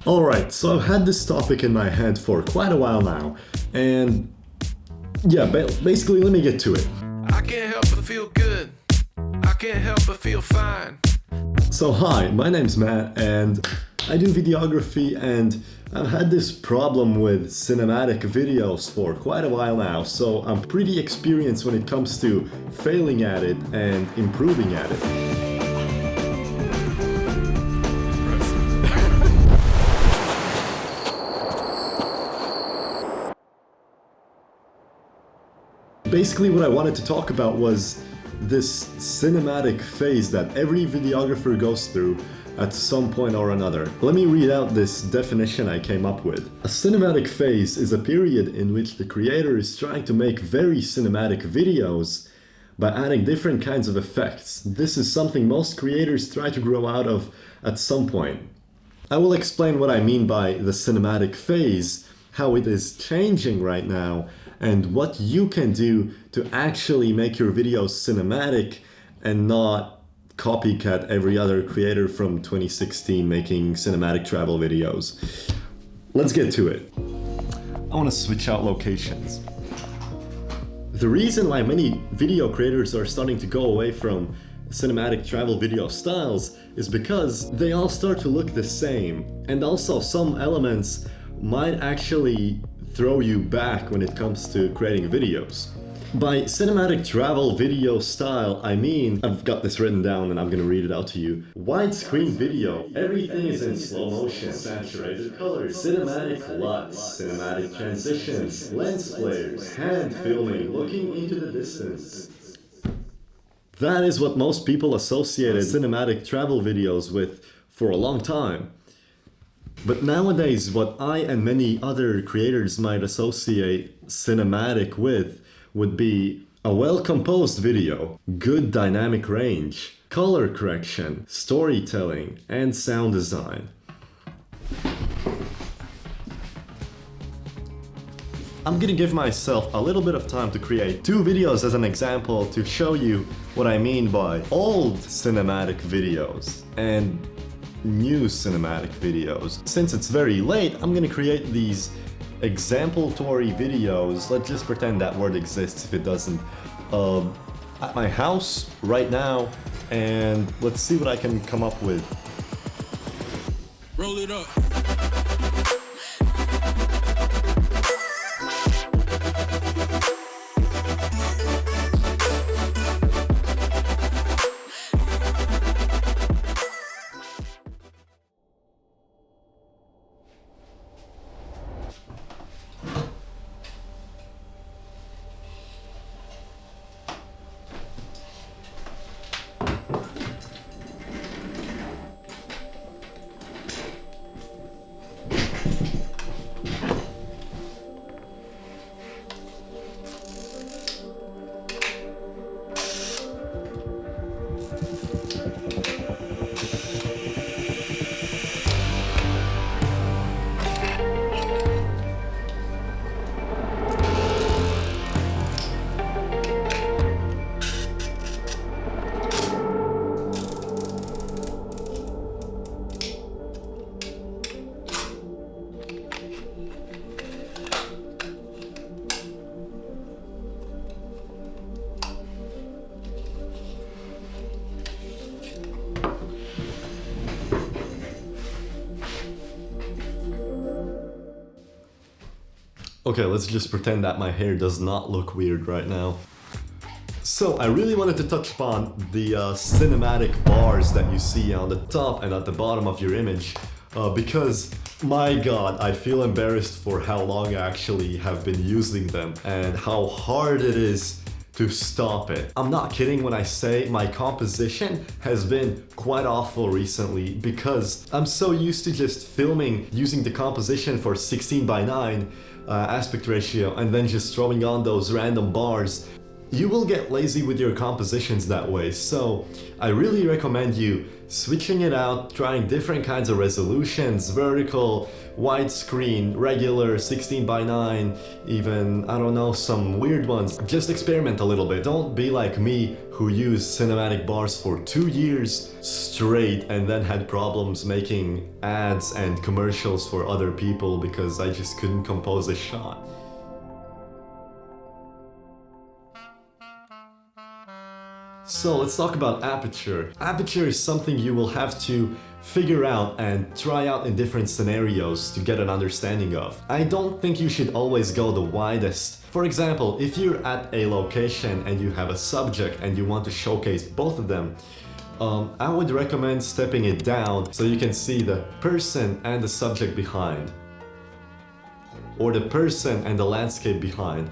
Alright, so I've had this topic in my head for quite a while now, and yeah, basically let me get to it. I can't help but feel good. I can't help but feel fine. So hi, my name's Matt, and I do videography, and I've had this problem with cinematic videos for quite a while now, so I'm pretty experienced when it comes to failing at it and improving at it. Basically what I wanted to talk about was this cinematic phase that every videographer goes through at some point or another. Let me read out this definition I came up with. A cinematic phase is a period in which the creator is trying to make very cinematic videos by adding different kinds of effects. This is something most creators try to grow out of at some point. I will explain what I mean by the cinematic phase, how it is changing right now, and what you can do to actually make your videos cinematic and not copycat every other creator from 2016 making cinematic travel videos. Let's get to it. I want to switch out locations. The reason why many video creators are starting to go away from cinematic travel video styles is because they all start to look the same, and also some elements might actually throw you back when it comes to creating videos. By cinematic travel video style, I mean, I've got this written down and I'm gonna read it out to you. Widescreen video, everything is in slow motion, saturated colors, cinematic LUTs, cinematic transitions, lens flares, hand filming, looking into the distance. That is what most people associated cinematic travel videos with for a long time. But nowadays, what I and many other creators might associate cinematic with would be a well-composed video, good dynamic range, color correction, storytelling, and sound design. I'm gonna give myself a little bit of time to create 2 videos as an example to show you what I mean by old cinematic videos and new cinematic videos. Since it's very late, I'm gonna create these exemplatory videos. Let's just pretend that word exists if it doesn't. At my house right now, and let's see what I can come up with. Roll it up. Okay, let's just pretend that my hair does not look weird right now. So I really wanted to touch upon the cinematic bars that you see on the top and at the bottom of your image because, my god, I feel embarrassed for how long I actually have been using them and how hard it is to stop it. I'm not kidding when I say my composition has been quite awful recently because I'm so used to just filming using the composition for 16:9 aspect ratio and then just throwing on those random bars. You will get lazy with your compositions that way, so I really recommend you switching it out, trying different kinds of resolutions, vertical, widescreen, regular, 16:9, even, I don't know, some weird ones. Just experiment a little bit. Don't be like me, who used cinematic bars for 2 years straight and then had problems making ads and commercials for other people because I just couldn't compose a shot. So let's talk about Aperture. Aperture is something you will have to figure out and try out in different scenarios to get an understanding of. I don't think you should always go the widest. For example, if you're at a location and you have a subject and you want to showcase both of them, I would recommend stepping it down so you can see the person and the subject behind. Or the person and the landscape behind.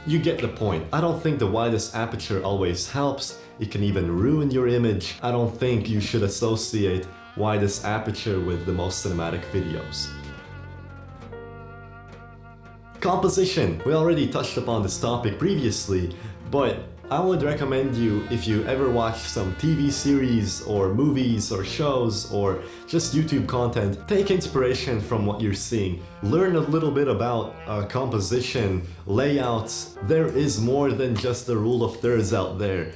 You get the point. I don't think the widest aperture always helps. It can even ruin your image. I don't think you should associate widest aperture with the most cinematic videos. Composition. We already touched upon this topic previously, but I would recommend you, if you ever watch some TV series or movies or shows or just YouTube content, take inspiration from what you're seeing. Learn a little bit about composition, layouts. There is more than just the rule of thirds out there.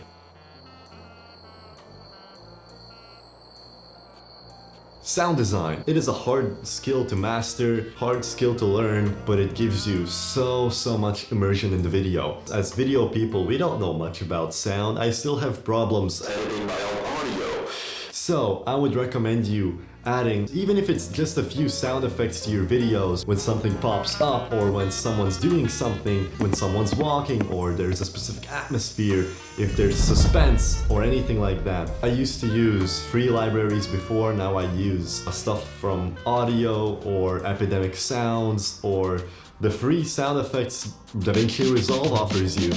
Sound design. It is a hard skill to master, hard skill to learn, but it gives you so much immersion in the video. As video people, we don't know much about sound. I still have problems editing my own audio. So I would recommend you adding, even if it's just a few sound effects to your videos when something pops up or when someone's doing something, when someone's walking or there's a specific atmosphere, if there's suspense or anything like that. I used to use free libraries before, now I use stuff from Audio or Epidemic Sounds or the free sound effects DaVinci Resolve offers you.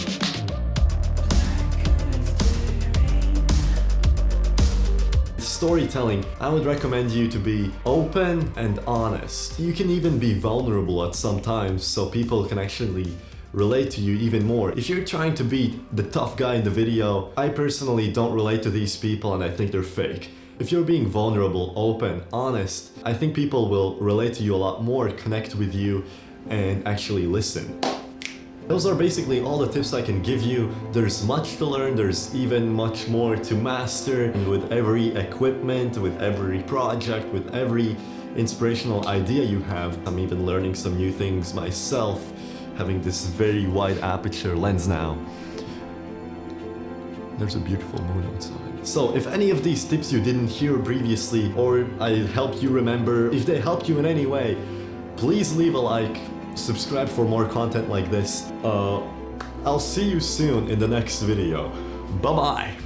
Storytelling, I would recommend you to be open and honest. You can even be vulnerable at some times so people can actually relate to you even more. If you're trying to be the tough guy in the video, I personally don't relate to these people and I think they're fake. If you're being vulnerable, open, honest, I think people will relate to you a lot more, connect with you, and actually listen. Those are basically all the tips I can give you. There's much to learn, there's even much more to master. And with every equipment, with every project, with every inspirational idea you have, I'm even learning some new things myself, having this very wide aperture lens now. There's a beautiful moon outside. So if any of these tips you didn't hear previously, or I helped you remember, if they helped you in any way, please leave a like. Subscribe for more content like this. I'll see you soon in the next video. Bye bye!